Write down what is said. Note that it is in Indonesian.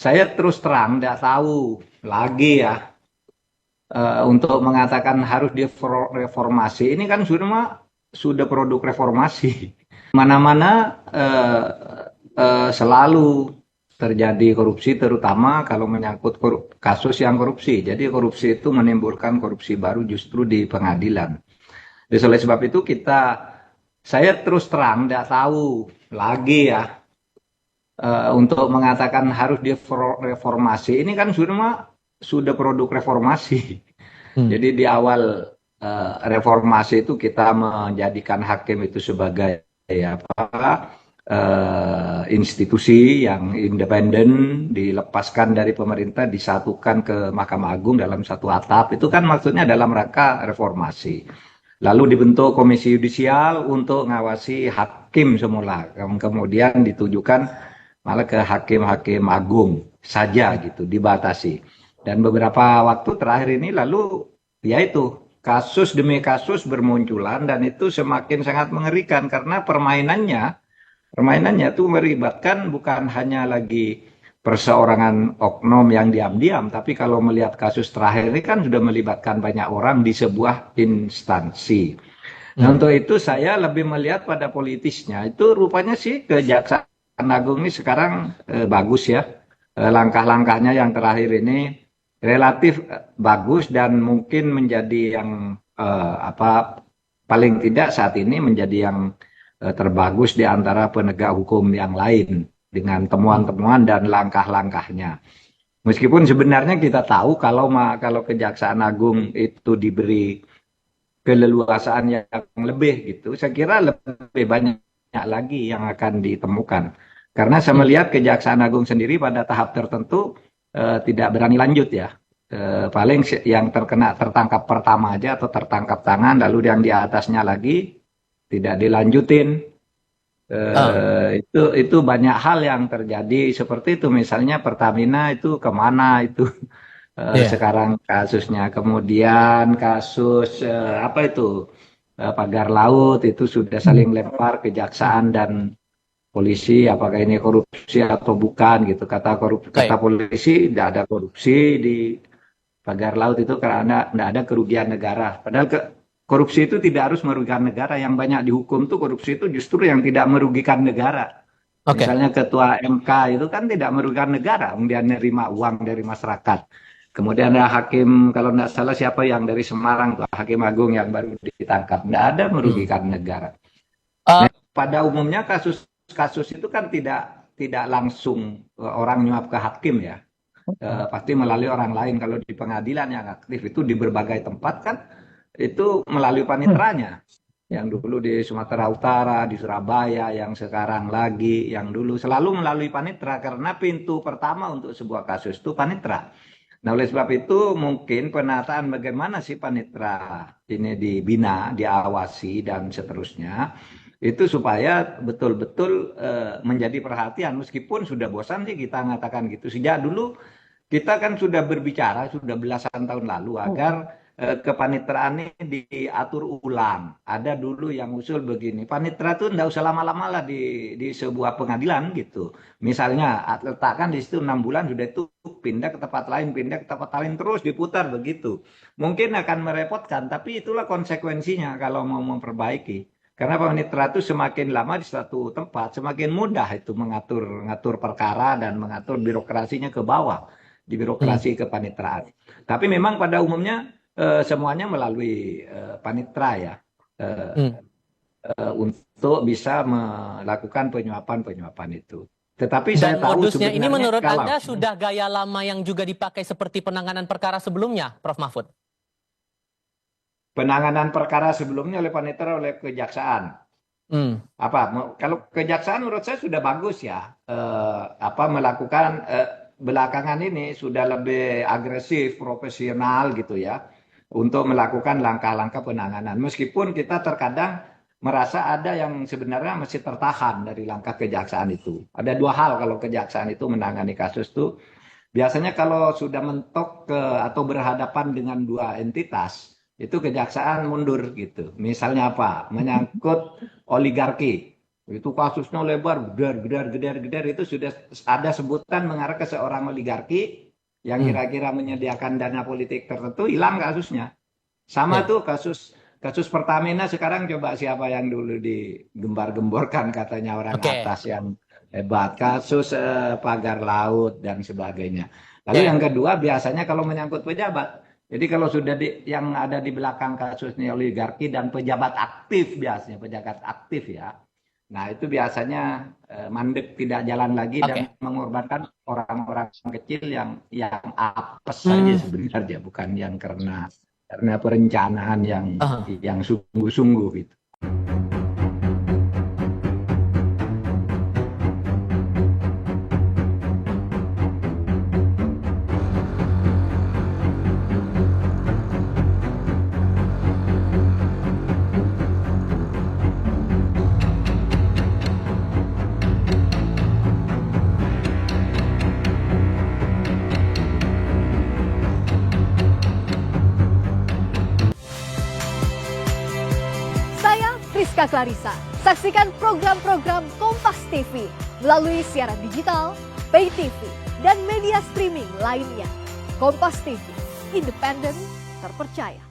Saya terus terang tidak tahu lagi ya, untuk mengatakan harus direformasi. Ini kan sudah produk reformasi. Mana-mana selalu terjadi korupsi, terutama kalau menyangkut kasus yang korupsi. Jadi korupsi itu menimbulkan korupsi baru justru di pengadilan. Jadi oleh sebab itu saya terus terang tidak tahu lagi ya, untuk mengatakan harus direformasi. Ini kan sudah produk reformasi. Hmm. Jadi di awal reformasi itu kita menjadikan hakim itu sebagai apa, institusi yang independen, dilepaskan dari pemerintah, disatukan ke Mahkamah Agung dalam satu atap. Itu kan maksudnya dalam rangka reformasi. Lalu dibentuk komisi yudisial untuk ngawasi hakim semula. Kemudian ditujukan malah ke hakim-hakim agung saja gitu, dibatasi. Dan beberapa waktu terakhir ini lalu yaitu kasus demi kasus bermunculan dan itu semakin sangat mengerikan karena permainannya itu melibatkan bukan hanya lagi perseorangan oknum yang diam-diam, tapi kalau melihat kasus terakhir ini kan sudah melibatkan banyak orang di sebuah instansi. Nah, Hmm. untuk itu saya lebih melihat pada politisnya. Itu rupanya sih Kejaksaan Agung ini sekarang bagus ya. Langkah-langkahnya yang terakhir ini relatif bagus dan mungkin menjadi yang apa, paling tidak saat ini menjadi yang terbagus di antara penegak hukum yang lain dengan Hmm. temuan-temuan dan langkah-langkahnya. Meskipun sebenarnya kita tahu kalau Kejaksaan Agung itu diberi keleluasaan yang lebih gitu, saya kira lebih banyak lagi yang akan ditemukan. Karena saya Hmm. melihat Kejaksaan Agung sendiri pada tahap tertentu tidak berani lanjut ya. Paling yang tertangkap pertama aja atau tertangkap tangan, lalu yang di atasnya lagi tidak dilanjutin. Ah, Itu banyak hal yang terjadi seperti itu. Misalnya Pertamina itu kemana itu iya. sekarang kasusnya. Kemudian kasus apa itu, pagar laut itu sudah Hmm. saling lempar Hmm. kejaksaan dan polisi, apakah ini korupsi atau bukan gitu. Kata Baik. polisi tidak ada korupsi di pagar laut itu karena tidak ada kerugian negara. Padahal korupsi itu tidak harus merugikan negara. Yang banyak dihukum tuh korupsi itu justru yang tidak merugikan negara. Oke. Misalnya ketua MK itu kan tidak merugikan negara, dia nerima uang dari masyarakat. Kemudian ada hakim, kalau tidak salah siapa yang dari Semarang, tuh, hakim agung yang baru ditangkap, tidak ada Hmm. merugikan negara. Ah, Pada umumnya kasus-kasus itu kan tidak tidak langsung orang nyuap ke hakim ya. Pasti melalui orang lain. Kalau di pengadilan yang aktif itu di berbagai tempat kan itu melalui paniteranya. Yang dulu di Sumatera Utara, di Surabaya, yang sekarang lagi, yang dulu selalu melalui panitera karena pintu pertama untuk sebuah kasus itu panitera. Nah, oleh sebab itu mungkin penataan bagaimana sih panitera ini dibina, diawasi dan seterusnya itu supaya betul-betul menjadi perhatian meskipun sudah bosan sih kita mengatakan gitu. Sejak dulu kita kan sudah berbicara sudah belasan tahun lalu agar kepanitraan ini diatur ulang. Ada dulu yang usul begini, panitera itu tidak usah lama-lama lah di sebuah pengadilan gitu. Misalnya letakkan di situ 6 bulan sudah itu pindah ke tempat lain, pindah ke tempat lain terus diputar begitu. Mungkin akan merepotkan, tapi itulah konsekuensinya kalau mau memperbaiki. Karena panitera itu semakin lama di satu tempat, semakin mudah itu mengatur perkara dan mengatur birokrasinya ke bawah di hmm. birokrasi kepanitraan. Tapi memang pada umumnya semuanya melalui panitra ya, eh, Hmm. untuk bisa melakukan penyuapan-penyuapan itu. Tetapi saya Dan tahu modusnya ini sebenarnya menurut kalau Anda sudah gaya lama yang juga dipakai seperti penanganan perkara sebelumnya, Prof. Mahfud? penanganan perkara sebelumnya oleh panitera oleh kejaksaan, Hmm. apa kalau kejaksaan menurut saya sudah bagus ya, apa melakukan belakangan ini sudah lebih agresif profesional gitu ya untuk melakukan langkah-langkah penanganan meskipun kita terkadang merasa ada yang sebenarnya masih tertahan dari langkah kejaksaan itu. Ada dua hal kalau kejaksaan itu menangani kasus itu, biasanya kalau sudah mentok ke atau berhadapan dengan dua entitas, itu kejaksaan mundur gitu. Misalnya apa? Menyangkut oligarki. Itu kasusnya lebar, gedar, itu sudah ada sebutan mengarah ke seorang oligarki yang kira-kira menyediakan dana politik tertentu, hilang kasusnya. Sama tuh kasus Pertamina sekarang, coba siapa yang dulu digembar-gemborkan katanya orang atas yang hebat, kasus pagar laut dan sebagainya. Lalu yang kedua biasanya kalau menyangkut pejabat, jadi kalau sudah yang ada di belakang kasusnya oligarki dan pejabat aktif, biasanya pejabat aktif ya. Nah itu biasanya mandek, tidak jalan lagi dan mengorbankan orang-orang kecil yang apes saja sebenarnya, bukan yang karena perencanaan yang sungguh-sungguh gitu. Rizka Clarissa. Saksikan program-program Kompas TV melalui siaran digital, pay TV, dan media streaming lainnya. Kompas TV, independen, terpercaya.